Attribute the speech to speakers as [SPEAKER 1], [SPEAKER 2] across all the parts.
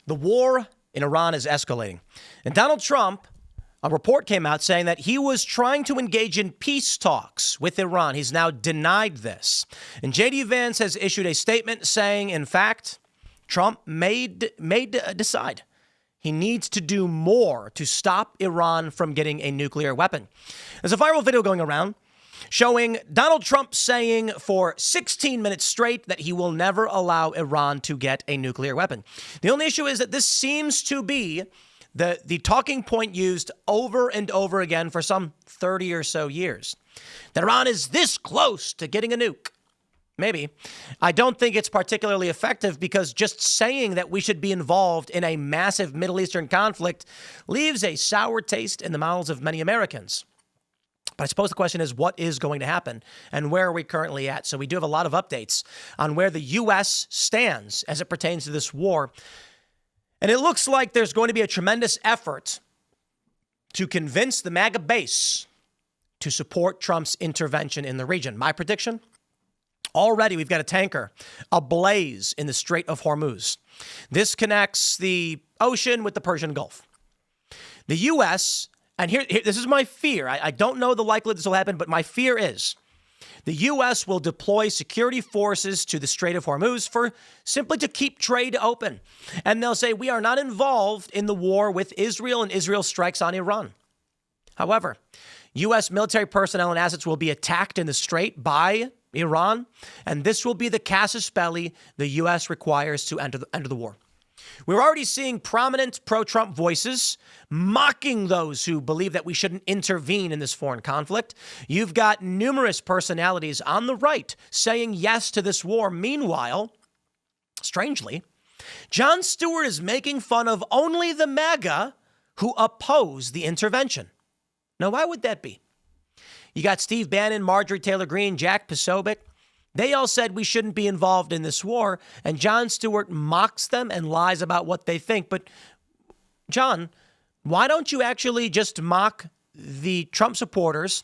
[SPEAKER 1] The war in Iran is escalating. And Donald Trump, a report came out saying that he was trying to engage in peace talks with Iran. He's now denied this. And JD Vance has issued a statement saying, in fact, Trump may decide he needs to do more to stop Iran from getting a nuclear weapon. There's a viral video going around showing Donald Trump saying for 16 minutes straight that he will never allow Iran to get a nuclear weapon. The only issue is that this seems to be the talking point used over and over again for some 30 or so years. That Iran is this close to getting a nuke. Maybe. I don't think it's particularly effective because just saying that we should be involved in a massive Middle Eastern conflict leaves a sour taste in the mouths of many Americans. But I suppose the question is, what is going to happen and where are we currently at? So we do have a lot of updates on where the U.S. stands as it pertains to this war. And it looks like there's going to be a tremendous effort to convince the MAGA base to support Trump's intervention in the region. My prediction? Already, we've got a tanker ablaze in the Strait of Hormuz. This connects the ocean with the Persian Gulf. The U.S., and here this is my fear. I don't know the likelihood this will happen, but my fear is the U.S. will deploy security forces to the Strait of Hormuz for simply to keep trade open. And they'll say, we are not involved in the war with Israel, and Israel strikes on Iran. However, U.S. military personnel and assets will be attacked in the Strait by Iran, and this will be the casus belli the U.S. requires to enter the war. We're already seeing prominent pro-Trump voices mocking those who believe that we shouldn't intervene in this foreign conflict. You've got numerous personalities on the right saying yes to this war. Meanwhile, strangely, Jon Stewart is making fun of only the MAGA who oppose the intervention. Now, why would that be? You got Steve Bannon, Marjorie Taylor Greene, Jack Posobiec. They all said we shouldn't be involved in this war, and Jon Stewart mocks them and lies about what they think. But, John, why don't you actually just mock the Trump supporters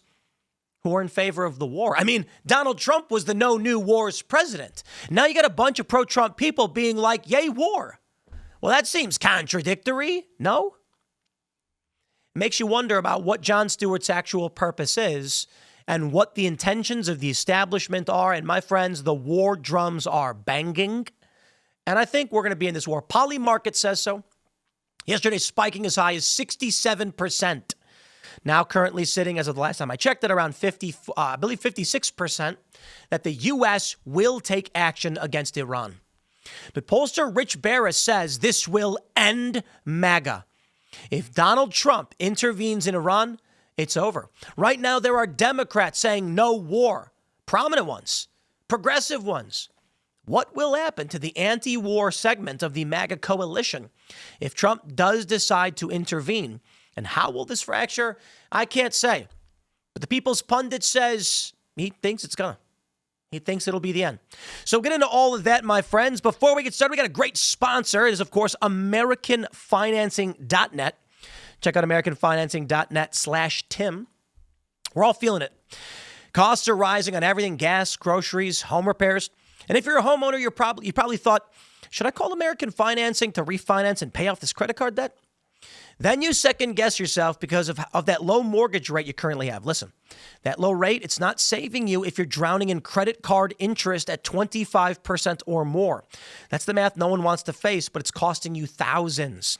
[SPEAKER 1] who are in favor of the war? I mean, Donald Trump was the no new wars president. Now you got a bunch of pro-Trump people being like, yay, war. Well, that seems contradictory, no? Makes you wonder about what Jon Stewart's actual purpose is and what the intentions of the establishment are. And my friends, the war drums are banging. And I think we're going to be in this war. Polymarket says so. Yesterday, spiking as high as 67%. Now currently sitting, as of the last time I checked, at around 56%, that the U.S. will take action against Iran. But pollster Rich Barris says this will end MAGA. If Donald Trump intervenes in Iran, it's over. Right now, there are Democrats saying no war. Prominent ones, progressive ones. What will happen to the anti-war segment of the MAGA coalition if Trump does decide to intervene? And how will this fracture? I can't say. But the People's Pundit says he thinks it's gonna. He thinks it'll be the end. So get into all of that, my friends. Before we get started, we got a great sponsor. It is, of course, AmericanFinancing.net. Check out AmericanFinancing.net/Tim. We're all feeling it. Costs are rising on everything: gas, groceries, home repairs. And if you're a homeowner, you probably thought, should I call American Financing to refinance and pay off this credit card debt? Then you second guess yourself because of that low mortgage rate you currently have. Listen, that low rate, it's not saving you if you're drowning in credit card interest at 25% or more. That's the math no one wants to face, but it's costing you thousands.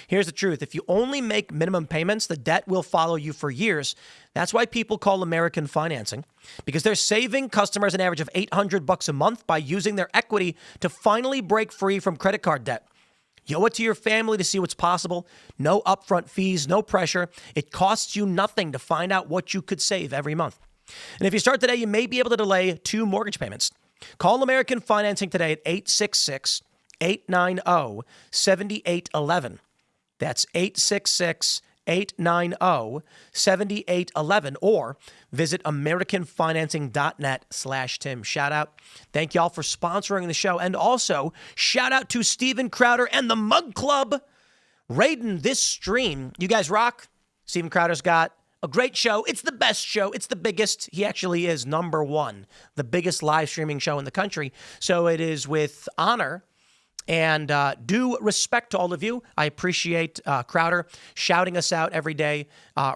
[SPEAKER 1] Here's the truth. If you only make minimum payments, the debt will follow you for years. That's why people call American Financing, because they're saving customers an average of $800 a month by using their equity to finally break free from credit card debt. You owe it to your family to see what's possible. No upfront fees, no pressure. It costs you nothing to find out what you could save every month. And if you start today, you may be able to delay 2 mortgage payments. Call American Financing today at 866-890-7811. That's 866-890-7811, or visit AmericanFinancing.net/Tim. Shout out. Thank y'all for sponsoring the show. And also, shout out to Steven Crowder and the Mug Club raiding this stream. You guys rock. Steven Crowder's got a great show. It's the best show. It's the biggest. He actually is #1, the biggest live streaming show in the country. So it is with honor And due respect to all of you, I appreciate Crowder shouting us out every day,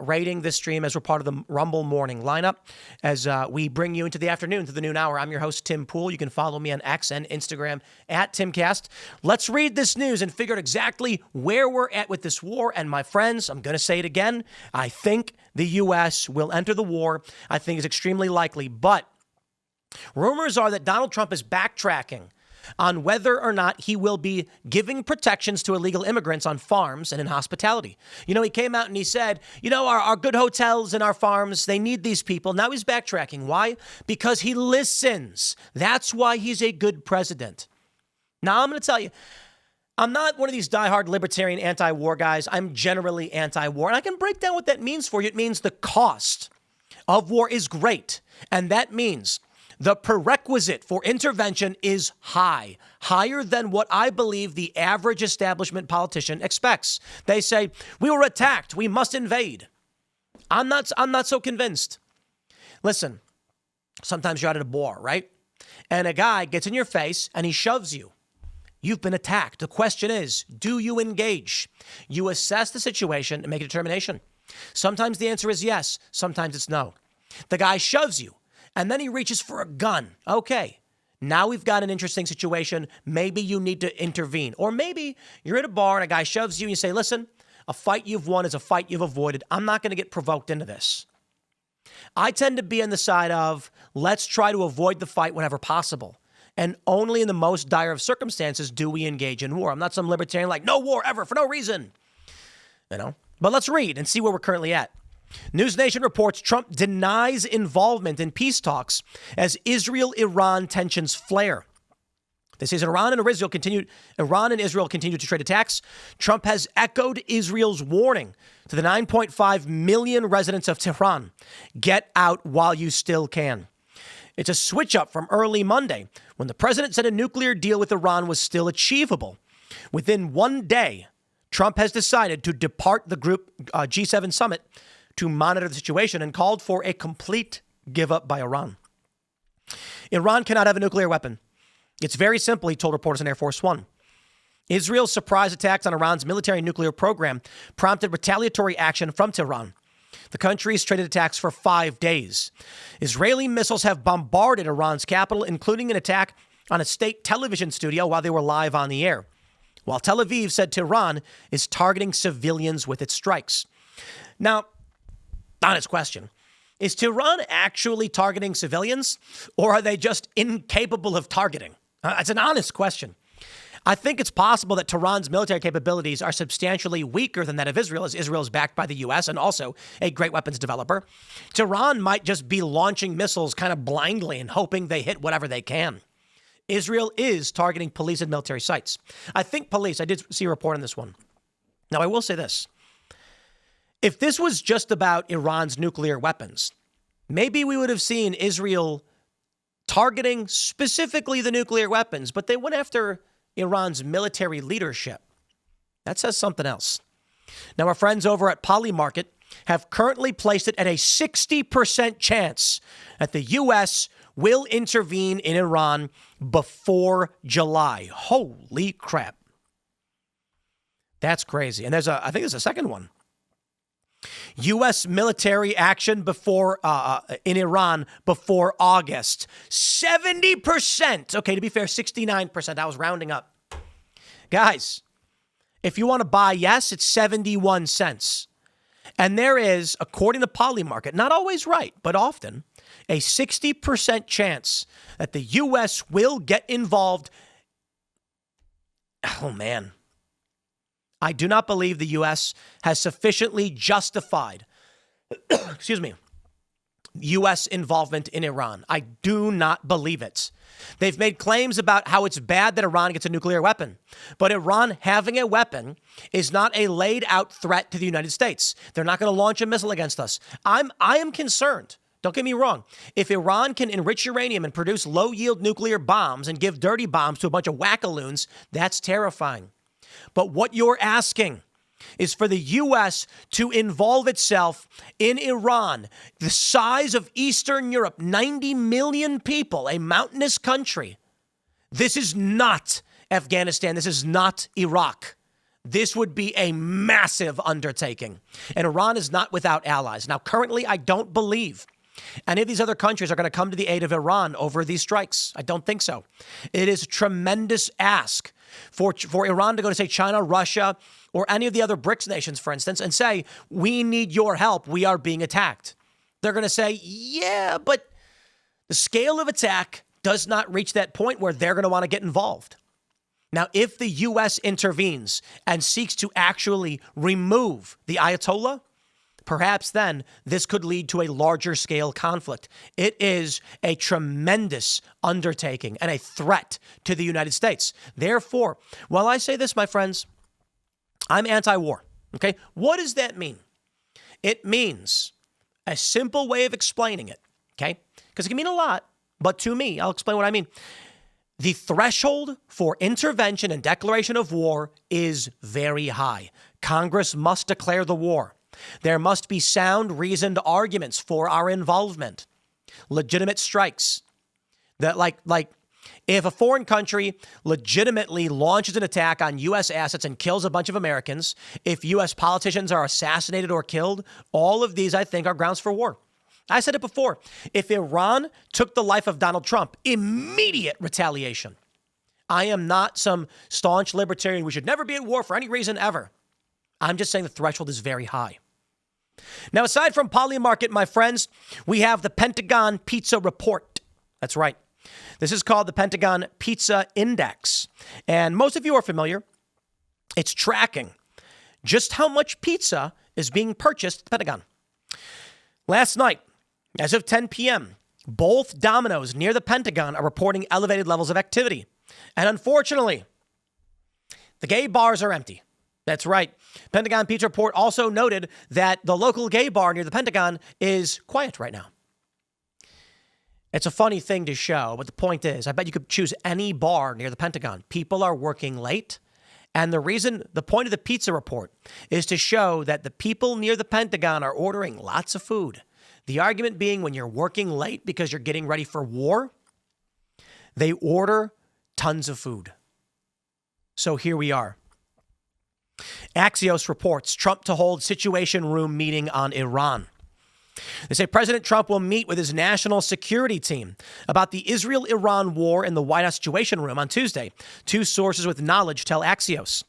[SPEAKER 1] rating this stream as we're part of the Rumble morning lineup. As we bring you into the afternoon to the noon hour, I'm your host, Tim Pool. You can follow me on X and Instagram at Timcast. Let's read this news and figure out exactly where we're at with this war. And my friends, I'm going to say it again. I think the U.S. will enter the war. I think it's extremely likely. But rumors are that Donald Trump is backtracking on whether or not he will be giving protections to illegal immigrants on farms and in hospitality. You know, he came out and he said, you know, our good hotels and our farms, they need these people. Now he's backtracking. Why? Because he listens. That's why he's a good president. Now I'm going to tell you, I'm not one of these diehard libertarian anti-war guys. I'm generally anti-war. And I can break down what that means for you. It means the cost of war is great. And that means the prerequisite for intervention is high, higher than what I believe the average establishment politician expects. They say, we were attacked, we must invade. I'm not so convinced. Listen, sometimes you're out at a bar, right? And a guy gets in your face and he shoves you. You've been attacked. The question is, do you engage? You assess the situation and make a determination. Sometimes the answer is yes, sometimes it's no. The guy shoves you. And then he reaches for a gun. Okay, now we've got an interesting situation. Maybe you need to intervene. Or maybe you're at a bar and a guy shoves you and you say, listen, a fight you've won is a fight you've avoided. I'm not going to get provoked into this. I tend to be on the side of let's try to avoid the fight whenever possible. And only in the most dire of circumstances do we engage in war. I'm not some libertarian like no war ever for no reason. You know, but let's read and see where we're currently at. News Nation reports Trump denies involvement in peace talks as Israel-Iran tensions flare. This says Iran and Israel continue to trade attacks. Trump has echoed Israel's warning to the 9.5 million residents of Tehran. Get out while you still can. It's a switch up from early Monday when the president said a nuclear deal with Iran was still achievable. Within one day, Trump has decided to depart the group G7 summit to monitor the situation and called for a complete give up by Iran. Iran cannot have a nuclear weapon. It's very simple, he told reporters on Air Force One. Israel's surprise attacks on Iran's military nuclear program prompted retaliatory action from Tehran. The country's traded attacks for 5 days. Israeli missiles have bombarded Iran's capital, including an attack on a state television studio while they were live on the air. While Tel Aviv said Tehran is targeting civilians with its strikes. Now, honest question. Is Tehran actually targeting civilians, or are they just incapable of targeting? It's an honest question. I think it's possible that Tehran's military capabilities are substantially weaker than that of Israel, as Israel is backed by the U.S. and also a great weapons developer. Tehran might just be launching missiles kind of blindly and hoping they hit whatever they can. Israel is targeting police and military sites. I did see a report on this one. Now, I will say this. If this was just about Iran's nuclear weapons, maybe we would have seen Israel targeting specifically the nuclear weapons, but they went after Iran's military leadership. That says something else. Now, our friends over at Polymarket have currently placed it at a 60% chance that the U.S. will intervene in Iran before July. Holy crap. That's crazy. And I think there's a second one. U.S. military action in Iran before August. 70%. Okay, to be fair, 69%. I was rounding up. Guys, if you want to buy yes, it's 71 cents. And there is, according to Polymarket, not always right, but often, a 60% chance that the U.S. will get involved. Oh, man. I do not believe the U.S. has sufficiently justified, U.S. involvement in Iran. I do not believe it. They've made claims about how it's bad that Iran gets a nuclear weapon. But Iran having a weapon is not a laid out threat to the United States. They're not going to launch a missile against us. I am concerned. Don't get me wrong. If Iran can enrich uranium and produce low-yield nuclear bombs and give dirty bombs to a bunch of wackaloons, that's terrifying. But what you're asking is for the U.S. to involve itself in Iran, the size of Eastern Europe, 90 million people, a mountainous country. This is not Afghanistan. This is not Iraq. This would be a massive undertaking. And Iran is not without allies. Now, currently, I don't believe any of these other countries are going to come to the aid of Iran over these strikes. I don't think so. It is a tremendous ask for Iran to go to, say, China, Russia, or any of the other BRICS nations, for instance, and say, we need your help. We are being attacked. They're going to say, yeah, but the scale of attack does not reach that point where they're going to want to get involved. Now, if the U.S. intervenes and seeks to actually remove the Ayatollah, perhaps then this could lead to a larger scale conflict. It is a tremendous undertaking and a threat to the United States. Therefore, while I say this, my friends, I'm anti-war. Okay? What does that mean? It means a simple way of explaining it. Okay? Because it can mean a lot, but to me, I'll explain what I mean. The threshold for intervention and declaration of war is very high. Congress must declare the war. There must be sound, reasoned arguments for our involvement. Legitimate strikes. That like if a foreign country legitimately launches an attack on U.S. assets and kills a bunch of Americans, if U.S. politicians are assassinated or killed, all of these, I think, are grounds for war. I said it before. If Iran took the life of Donald Trump, immediate retaliation. I am not some staunch libertarian. We should never be at war for any reason ever. I'm just saying the threshold is very high. Now, aside from Polymarket, my friends, we have the Pentagon Pizza Report. That's right. This is called the Pentagon Pizza Index. And most of you are familiar. It's tracking just how much pizza is being purchased at the Pentagon. Last night, as of 10 p.m., both Domino's near the Pentagon are reporting elevated levels of activity. And unfortunately, the gay bars are empty. That's right. Pentagon Pizza Report also noted that the local gay bar near the Pentagon is quiet right now. It's a funny thing to show, but the point is, I bet you could choose any bar near the Pentagon. People are working late. And the point of the pizza report is to show that the people near the Pentagon are ordering lots of food. The argument being when you're working late because you're getting ready for war, they order tons of food. So here we are. Axios reports Trump to hold Situation Room meeting on Iran. They say President Trump will meet with his national security team about the Israel-Iran war in the White House Situation Room on Tuesday. Two sources with knowledge tell Axios.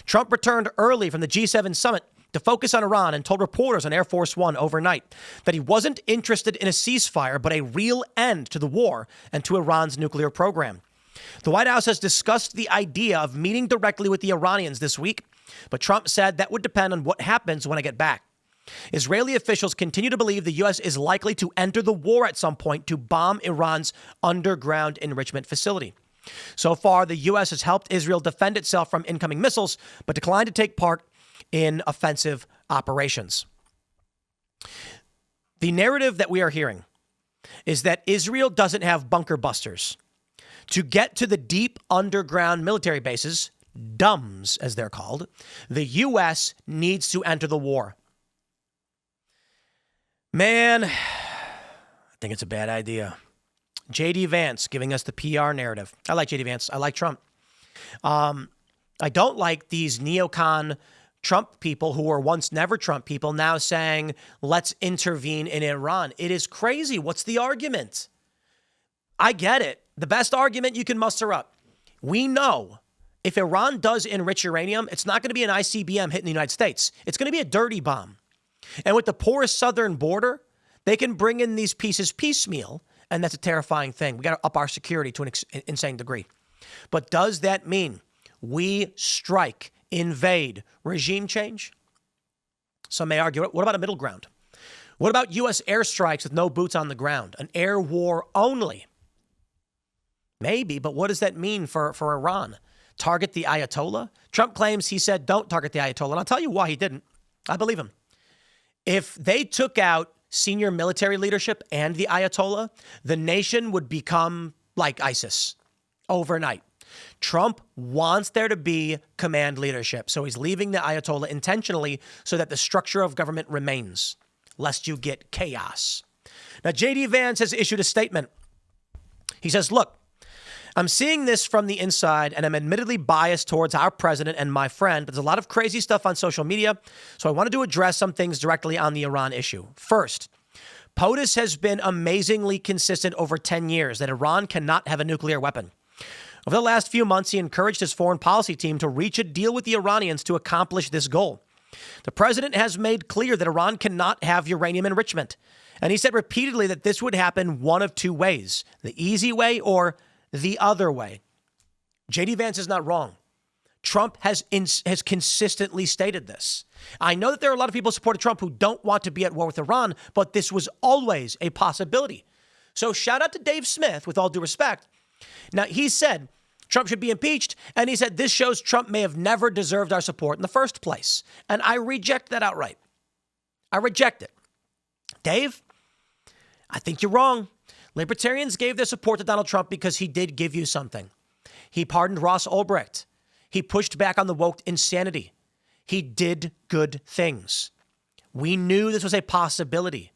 [SPEAKER 1] Trump returned early from the G7 summit to focus on Iran and told reporters on Air Force One overnight that he wasn't interested in a ceasefire, but a real end to the war and to Iran's nuclear program. The White House has discussed the idea of meeting directly with the Iranians this week, but Trump said that would depend on what happens when I get back. Israeli officials continue to believe the U.S. is likely to enter the war at some point to bomb Iran's underground enrichment facility. So far, the U.S. has helped Israel defend itself from incoming missiles, but declined to take part in offensive operations. The narrative that we are hearing is that Israel doesn't have bunker busters. To get to the deep underground military bases, DUMBs as they're called, the U.S. needs to enter the war. Man, I think it's a bad idea. JD Vance giving us the PR narrative. I like JD Vance. I like Trump. I don't like these neocon Trump people who were once never Trump people now saying, let's intervene in Iran. It is crazy. What's the argument? I get it. The best argument you can muster up. We know if Iran does enrich uranium, it's not going to be an ICBM hitting the United States. It's going to be a dirty bomb. And with the porous southern border, they can bring in these pieces piecemeal, and that's a terrifying thing. We got to up our security to an insane degree. But does that mean we strike, invade, regime change? Some may argue, what about a middle ground? What about U.S. airstrikes with no boots on the ground? An air war only? Maybe, but what does that mean for Iran? Target the Ayatollah? Trump claims he said don't target the Ayatollah, and I'll tell you why he didn't. I believe him. If they took out senior military leadership and the Ayatollah, the nation would become like ISIS overnight. Trump wants there to be command leadership, so he's leaving the Ayatollah intentionally so that the structure of government remains, lest you get chaos. Now, JD Vance has issued a statement. He says, look, I'm seeing this from the inside, and I'm admittedly biased towards our president and my friend, but there's a lot of crazy stuff on social media, so I wanted to address some things directly on the Iran issue. First, POTUS has been amazingly consistent over 10 years that Iran cannot have a nuclear weapon. Over the last few months, he encouraged his foreign policy team to reach a deal with the Iranians to accomplish this goal. The president has made clear that Iran cannot have uranium enrichment, and he said repeatedly that this would happen one of two ways, the easy way or the other way. JD Vance is not wrong. Trump has consistently stated this. I know that there are a lot of people who supported Trump who don't want to be at war with Iran, but this was always a possibility. So shout out to Dave Smith, with all due respect. Now, he said Trump should be impeached, and he said this shows Trump may have never deserved our support in the first place. And I reject that outright. I reject it. Dave, I think you're wrong. Libertarians gave their support to Donald Trump because he did give you something. He pardoned Ross Ulbricht. He pushed back on the woke insanity. He did good things. We knew this was a possibility.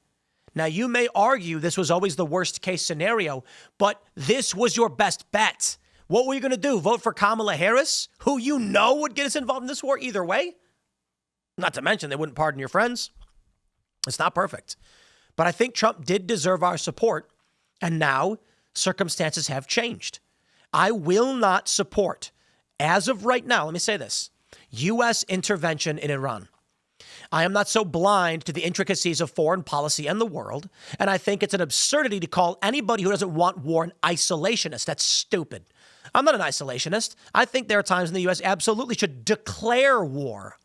[SPEAKER 1] Now, you may argue this was always the worst case scenario, but this was your best bet. What were you going to do? Vote for Kamala Harris, who you know would get us involved in this war either way? Not to mention they wouldn't pardon your friends. It's not perfect. But I think Trump did deserve our support. And now circumstances have changed. I will not support, as of right now, let me say this, U.S. intervention in Iran. I am not so blind to the intricacies of foreign policy and the world, and I think it's an absurdity to call anybody who doesn't want war an isolationist. That's stupid. I'm not an isolationist. I think there are times when the U.S. absolutely should declare war.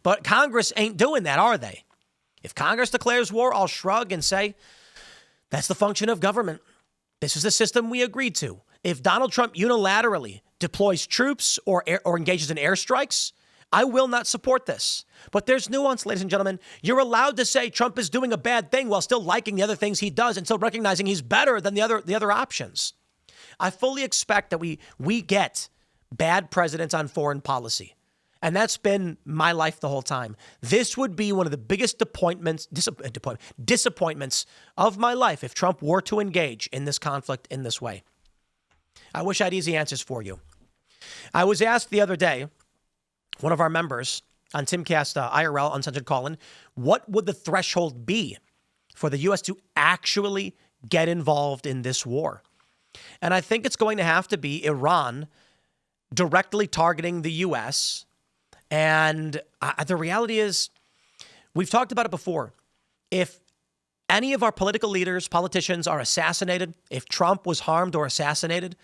[SPEAKER 1] But Congress ain't doing that, are they? If Congress declares war, I'll shrug and say, that's the function of government. This is the system we agreed to. If Donald Trump unilaterally deploys troops or engages in airstrikes, I will not support this. But there's nuance, ladies and gentlemen. You're allowed to say Trump is doing a bad thing while still liking the other things he does and still recognizing he's better than the other options. I fully expect that we get bad presidents on foreign policy. And that's been my life the whole time. This would be one of the biggest disappointments of my life if Trump were to engage in this conflict in this way. I wish I had easy answers for you. I was asked the other day, one of our members on Timcast IRL Uncensored Call-In, what would the threshold be for the U.S. to actually get involved in this war? And I think it's going to have to be Iran directly targeting the U.S., and the reality is, we've talked about it before. If any of our political leaders, politicians are assassinated, if Trump was harmed or assassinated,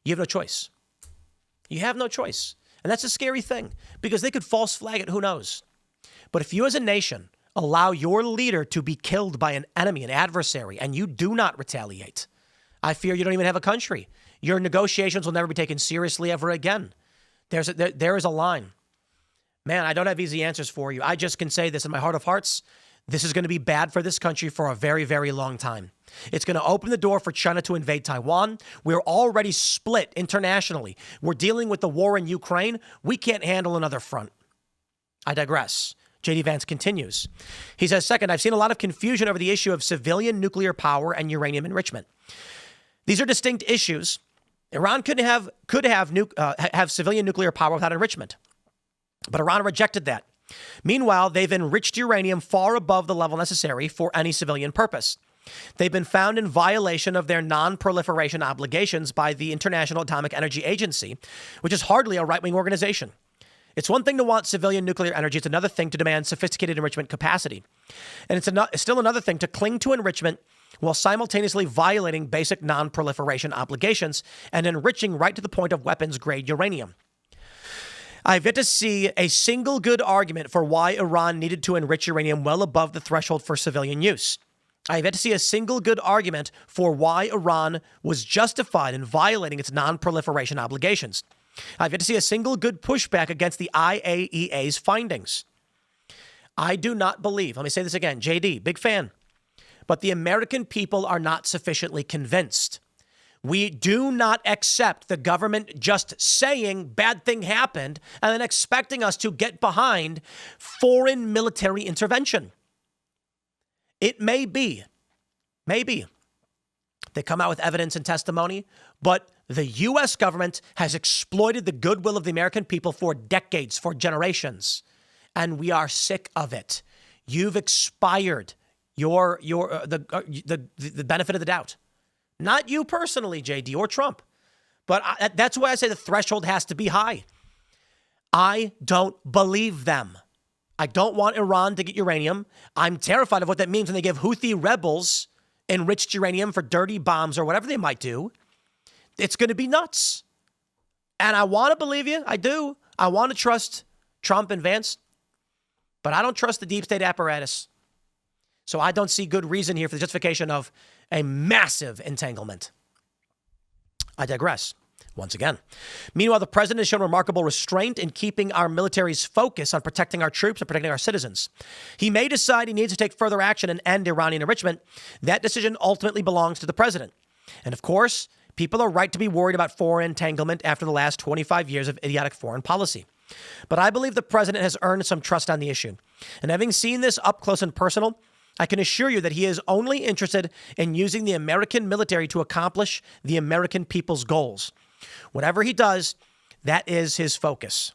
[SPEAKER 1] you have no choice. You have no choice. And that's a scary thing because they could false flag it, who knows. But if you as a nation allow your leader to be killed by an enemy, an adversary, and you do not retaliate, I fear you don't even have a country. Your negotiations will never be taken seriously ever again. There is a line. Man, I don't have easy answers for you. I just can say this in my heart of hearts. This is going to be bad for this country for a very, very long time. It's going to open the door for China to invade Taiwan. We're already split internationally. We're dealing with the war in Ukraine. We can't handle another front. I digress. JD Vance continues. He says, second, I've seen a lot of confusion over the issue of civilian nuclear power and uranium enrichment. These are distinct issues. Iran could have civilian nuclear power without enrichment. But Iran rejected that. Meanwhile, they've enriched uranium far above the level necessary for any civilian purpose. They've been found in violation of their non-proliferation obligations by the International Atomic Energy Agency, which is hardly a right-wing organization. It's one thing to want civilian nuclear energy. It's another thing to demand sophisticated enrichment capacity. And it's still another thing to cling to enrichment while simultaneously violating basic non-proliferation obligations and enriching right to the point of weapons-grade uranium. I've yet to see a single good argument for why Iran needed to enrich uranium well above the threshold for civilian use. I've yet to see a single good argument for why Iran was justified in violating its non-proliferation obligations. I've yet to see a single good pushback against the IAEA's findings. I do not believe, let me say this again, JD, big fan, but the American people are not sufficiently convinced. We do not accept the government just saying bad thing happened and then expecting us to get behind foreign military intervention. It may be, They come out with evidence and testimony, but the U.S. government has exploited the goodwill of the American people for decades, for generations, and we are sick of it. You've expired the benefit of the doubt. Not you personally, JD, or Trump, but that's why I say the threshold has to be high. I don't believe them. I don't want Iran to get uranium. I'm terrified of what that means when they give Houthi rebels enriched uranium for dirty bombs or whatever they might do. It's going to be nuts. And I want to believe you. I do. I want to trust Trump and Vance, but I don't trust the deep state apparatus. So I don't see good reason here for the justification of a massive entanglement. I digress. Once again. Meanwhile, the president has shown remarkable restraint in keeping our military's focus on protecting our troops and protecting our citizens. He may decide he needs to take further action and end Iranian enrichment. That decision ultimately belongs to the president. And of course, people are right to be worried about foreign entanglement after the last 25 years of idiotic foreign policy. But I believe the president has earned some trust on the issue. And having seen this up close and personal, I can assure you that he is only interested in using the American military to accomplish the American people's goals. Whatever he does, that is his focus.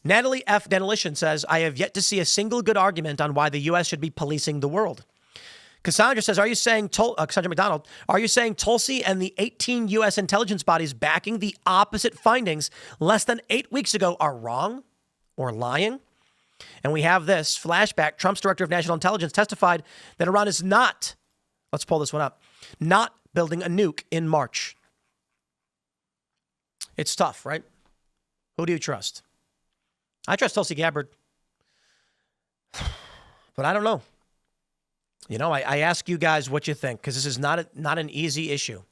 [SPEAKER 1] Natalie F. Denilition says, I have yet to see a single good argument on why the U.S. should be policing the world. Cassandra says, Cassandra McDonald, are you saying Tulsi and the 18 U.S. intelligence bodies backing the opposite findings less than 8 weeks ago are wrong or lying? And we have this flashback. Trump's director of national intelligence testified that Iran is not, let's pull this one up, not building a nuke in March. It's tough, right? Who do you trust? I trust Tulsi Gabbard. But I don't know. You know, I ask you guys what you think, because this is not an easy issue.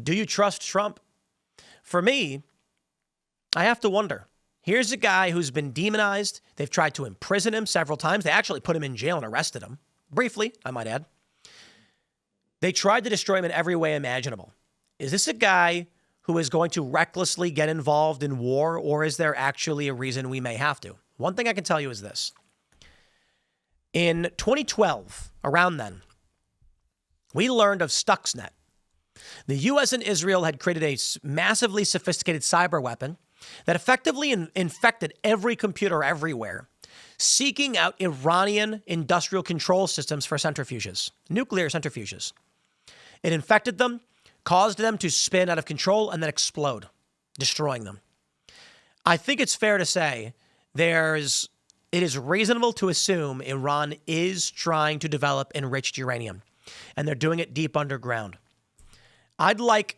[SPEAKER 1] Do you trust Trump? For me, I have to wonder. Here's a guy who's been demonized. They've tried to imprison him several times. They actually put him in jail and arrested him. Briefly, I might add. They tried to destroy him in every way imaginable. Is this a guy who is going to recklessly get involved in war, or is there actually a reason we may have to? One thing I can tell you is this. In 2012, around then, we learned of Stuxnet. The U.S. and Israel had created a massively sophisticated cyber weapon that effectively infected every computer everywhere, seeking out Iranian industrial control systems for centrifuges, nuclear centrifuges. It infected them, caused them to spin out of control, and then explode, destroying them. I think it's fair to say it is reasonable to assume Iran is trying to develop enriched uranium, and they're doing it deep underground. I'd like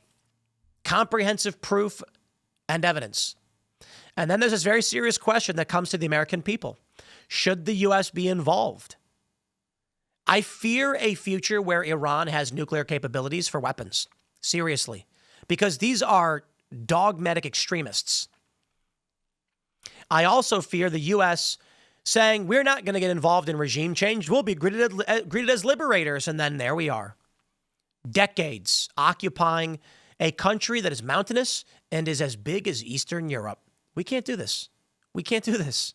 [SPEAKER 1] comprehensive proof and evidence. And then there's this very serious question that comes to the American people. Should the U.S. be involved? I fear a future where Iran has nuclear capabilities for weapons. Seriously. Because these are dogmatic extremists. I also fear the U.S. saying, we're not going to get involved in regime change. We'll be greeted as liberators. And then there we are. Decades occupying a country that is mountainous and is as big as Eastern Europe. We can't do this. We can't do this.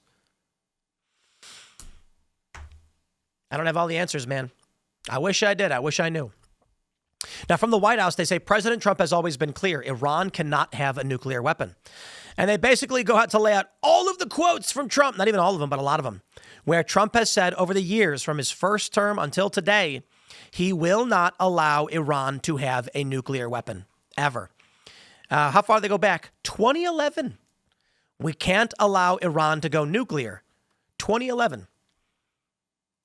[SPEAKER 1] I don't have all the answers, man. I wish I did. I wish I knew. Now, from the White House, they say President Trump has always been clear. Iran cannot have a nuclear weapon. And they basically go out to lay out all of the quotes from Trump, not even all of them, but a lot of them, where Trump has said over the years, from his first term until today, he will not allow Iran to have a nuclear weapon, ever. How far do they go back? 2011. We can't allow Iran to go nuclear. 2011.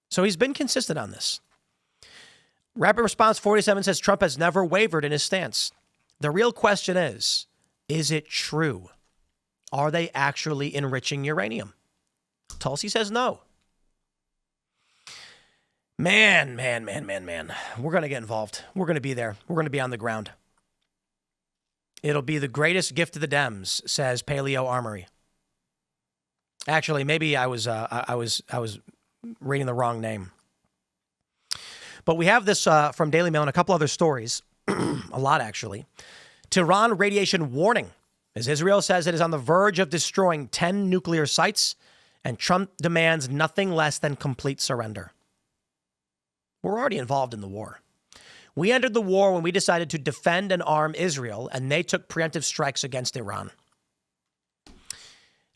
[SPEAKER 1] So he's been consistent on this. Rapid Response 47 says Trump has never wavered in his stance. The real question is it true? Are they actually enriching uranium? Tulsi says no. Man. We're going to get involved. We're going to be there. We're going to be on the ground. It'll be the greatest gift to the Dems, says Paleo Armory. Actually, maybe I was reading the wrong name. But we have this from Daily Mail and a couple other stories, a lot actually. Tehran radiation warning, as Israel says it is on the verge of destroying 10 nuclear sites, and Trump demands nothing less than complete surrender. We're already involved in the war. We entered the war when we decided to defend and arm Israel, and they took preemptive strikes against Iran.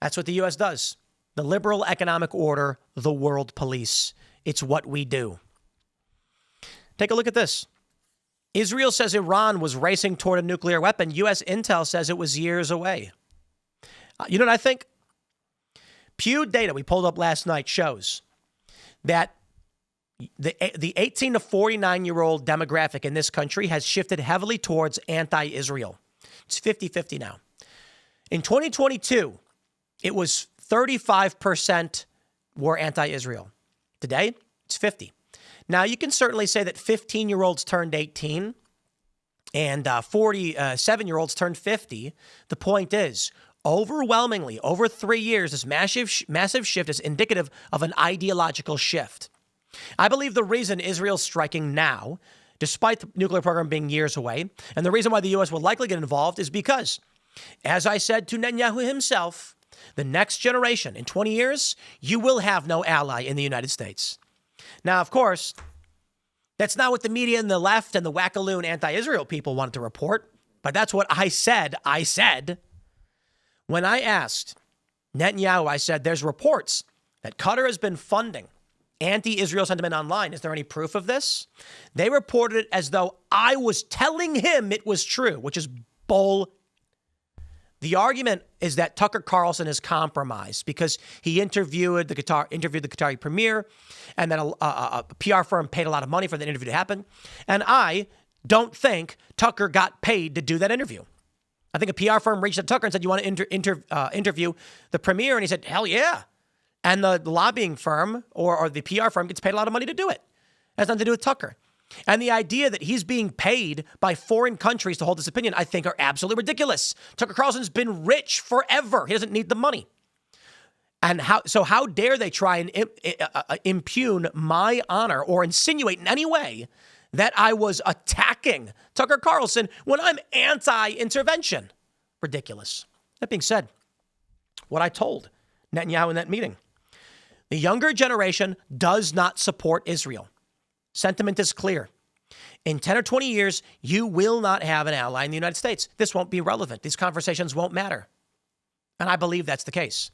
[SPEAKER 1] That's what the U.S. does. The liberal economic order, the world police. It's what we do. Take a look at this. Israel says Iran was racing toward a nuclear weapon. U.S. intel says it was years away. You know what I think? Pew data we pulled up last night shows that the 18 to 49-year-old demographic in this country has shifted heavily towards anti-Israel. It's 50-50 now. In 2022, it was 35% were anti-Israel. Today, it's 50. Now, you can certainly say that 15-year-olds turned 18 and 47-year-olds turned 50. The point is, overwhelmingly, over 3 years, this massive shift is indicative of an ideological shift. I believe the reason Israel's striking now, despite the nuclear program being years away, and the reason why the U.S. will likely get involved is because, as I said to Netanyahu himself, the next generation, in 20 years, you will have no ally in the United States. Now, of course, that's not what the media and the left and the wackaloon anti-Israel people wanted to report, but that's what I said. I said, when I asked Netanyahu, I said, there's reports that Qatar has been funding anti-Israel sentiment online. Is there any proof of this? They reported it as though I was telling him it was true, which is bull. The argument is that Tucker Carlson is compromised because he interviewed the Qatari premier, and then a PR firm paid a lot of money for that interview to happen. And I don't think Tucker got paid to do that interview. I think a PR firm reached out to Tucker and said, you want to interview the premier? And he said, hell yeah. And the lobbying firm or the PR firm gets paid a lot of money to do it. It has nothing to do with Tucker. And the idea that he's being paid by foreign countries to hold this opinion, I think, are absolutely ridiculous. Tucker Carlson's been rich forever. He doesn't need the money. And how dare they try and impugn my honor or insinuate in any way that I was attacking Tucker Carlson when I'm anti-intervention? Ridiculous. That being said, what I told Netanyahu in that meeting, the younger generation does not support Israel. Sentiment is clear. In 10 or 20 years, you will not have an ally in the United States. This won't be relevant. These conversations won't matter. And I believe that's the case.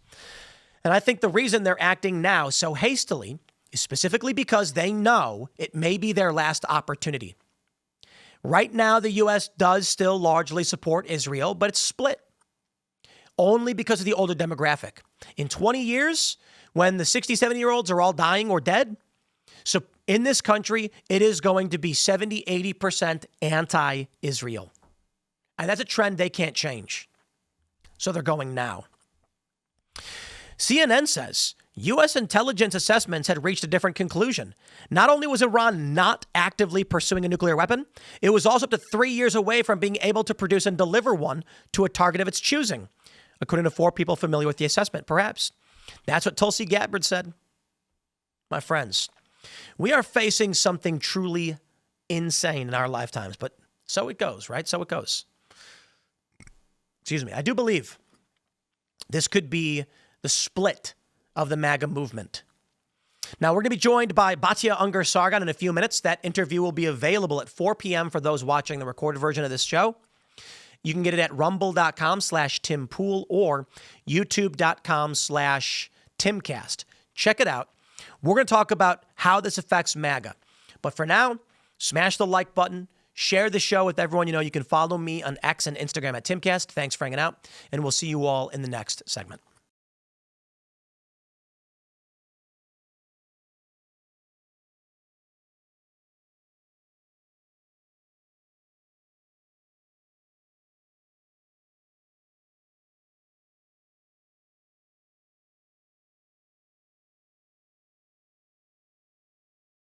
[SPEAKER 1] And I think the reason they're acting now so hastily is specifically because they know it may be their last opportunity. Right now, the U.S. does still largely support Israel, but it's split only because of the older demographic. In 20 years, when the 60, 70-year-olds are all dying or dead, so in this country, it is going to be 70, 80% anti-Israel. And that's a trend they can't change. So they're going now. CNN says U.S. intelligence assessments had reached a different conclusion. Not only was Iran not actively pursuing a nuclear weapon, it was also up to 3 years away from being able to produce and deliver one to a target of its choosing, according to 4 people familiar with the assessment, perhaps. That's what Tulsi Gabbard said. My friends, we are facing something truly insane in our lifetimes, but so it goes, right? So it goes. Excuse me. I do believe this could be the split of the MAGA movement. Now, we're going to be joined by Batya Ungar-Sargon in a few minutes. That interview will be available at 4 p.m. for those watching the recorded version of this show. You can get it at rumble.com/TimPool or youtube.com/Timcast. Check it out. We're going to talk about how this affects MAGA. But for now, smash the like button, share the show with everyone you know. You can follow me on X and Instagram at Timcast. Thanks for hanging out, and we'll see you all in the next segment.